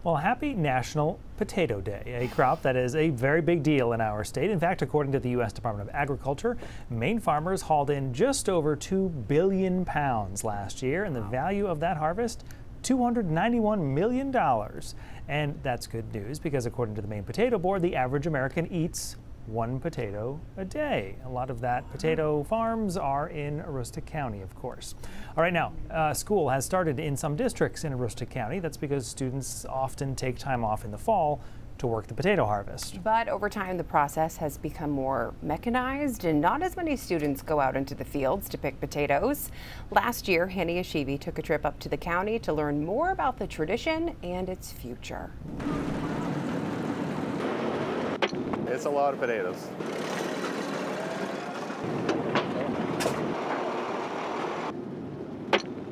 Well, happy National Potato Day, a crop that is a very big deal in our state. In fact, according to the U.S. Department of Agriculture, Maine farmers hauled in just over 2 billion pounds last year, and the value of that harvest, $291 million. And that's good news because according to the Maine Potato Board, the average American eats 1 potato a day. A lot of that potato farms are in Aroostook County, of course. All right, now, school has started in some districts in Aroostook County. That's because students often take time off in the fall to work the potato harvest. But over time, the process has become more mechanized and not as many students go out into the fields to pick potatoes. Last year, Hanny Yashivi took a trip up to the county to learn more about the tradition and its future. It's a lot of potatoes.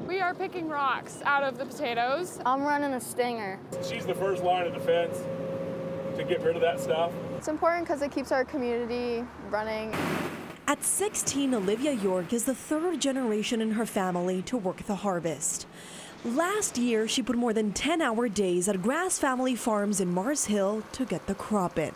We are picking rocks out of the potatoes. I'm running a stinger. She's the first line of defense to get rid of that stuff. It's important because it keeps our community running. At 16, Olivia York is the 3rd generation in her family to work the harvest. Last year, she put more than 10-hour days at Grass Family Farms in Mars Hill to get the crop in.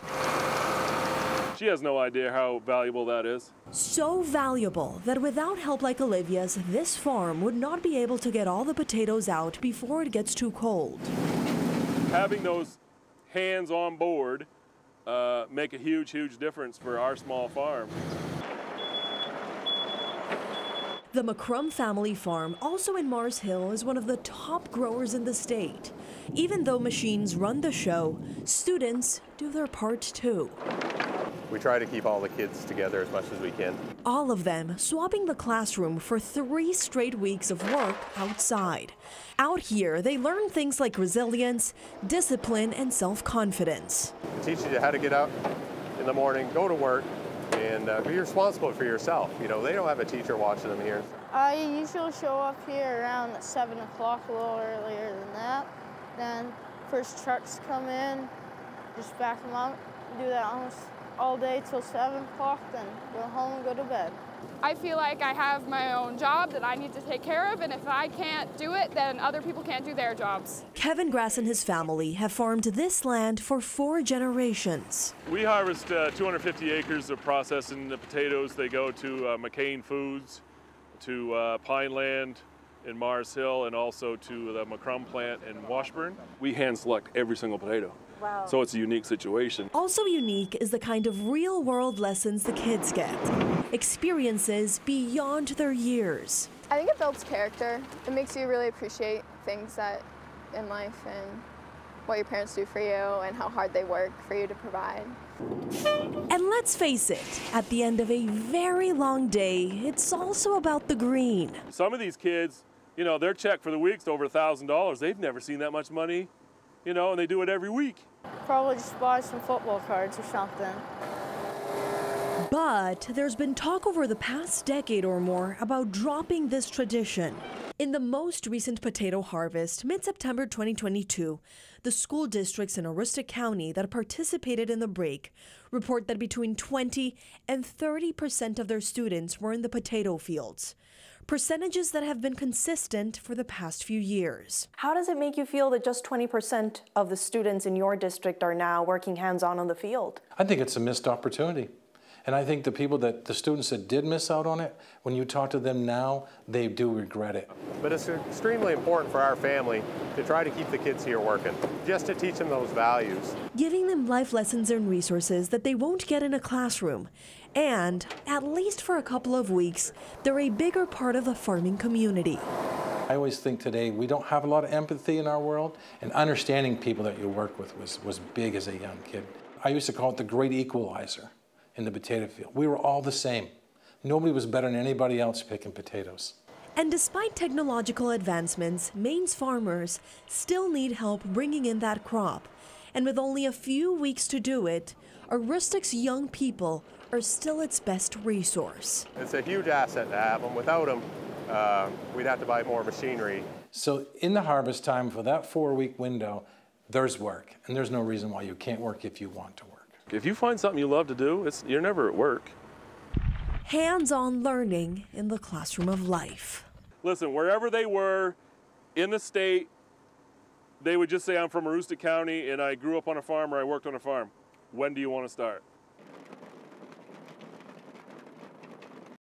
She has no idea how valuable that is. So valuable that without help like Olivia's, this farm would not be able to get all the potatoes out before it gets too cold. Having those hands on board make a huge, huge difference for our small farm. The McCrum family farm, also in Mars Hill, is one of the top growers in the state. Even though machines run the show, students do their part too. We try to keep all the kids together as much as we can. All of them swapping the classroom for 3 straight weeks of work outside. Out here, they learn things like resilience, discipline, and self-confidence. Teaching you how to get up in the morning, go to work, and be responsible for yourself. You know, they don't have a teacher watching them here. I usually show up here around 7 o'clock, a little earlier than that. Then first trucks come in, just back them up, do that almost all day till 7 o'clock, then go home and go to bed. I feel like I have my own job that I need to take care of, and if I can't do it, then other people can't do their jobs. Kevin Grass and his family have farmed this land for 4 generations. We harvest 250 acres of processing the potatoes. They go to McCain Foods, to Pineland in Mars Hill, and also to the McCrum plant in Washburn. We hand select every single potato. Wow. So it's a unique situation. Also unique is the kind of real-world lessons the kids get. Experiences beyond their years. I think it builds character. It makes you really appreciate things that in life and what your parents do for you and how hard they work for you to provide. And let's face it, at the end of a very long day, it's also about the green. Some of these kids, you know, their check for the week's over $1,000. They've never seen that much money, you know, and they do it every week. Probably just buy some football cards or something. But there's been talk over the past decade or more about dropping this tradition. In the most recent potato harvest, mid-September 2022, the school districts in Aroostook County that participated in the break report that between 20 and 30% of their students were in the potato fields. Percentages that have been consistent for the past few years. How does it make you feel that just 20% of the students in your district are now working hands-on on the field? I think it's a missed opportunity. And I think the students that did miss out on it, when you talk to them now, they do regret it. But it's extremely important for our family to try to keep the kids here working, just to teach them those values. Giving them life lessons and resources that they won't get in a classroom. And, at least for a couple of weeks, they're a bigger part of the farming community. I always think today we don't have a lot of empathy in our world, and understanding people that you work with was big as a young kid. I used to call it the great equalizer in the potato field. We were all the same. Nobody was better than anybody else picking potatoes. And despite technological advancements, Maine's farmers still need help bringing in that crop. And with only a few weeks to do it, Aroostook's young people are still its best resource. It's a huge asset to have them. Without them, we'd have to buy more machinery. So in the harvest time, for that 4-week window, there's work. And there's no reason why you can't work if you want to work. If you find something you love to do, you're never at work. Hands-on learning in the classroom of life. Listen, wherever they were in the state, They would just say, I'm from Aroostook County and I grew up on a farm or I worked on a farm. When do you want to start?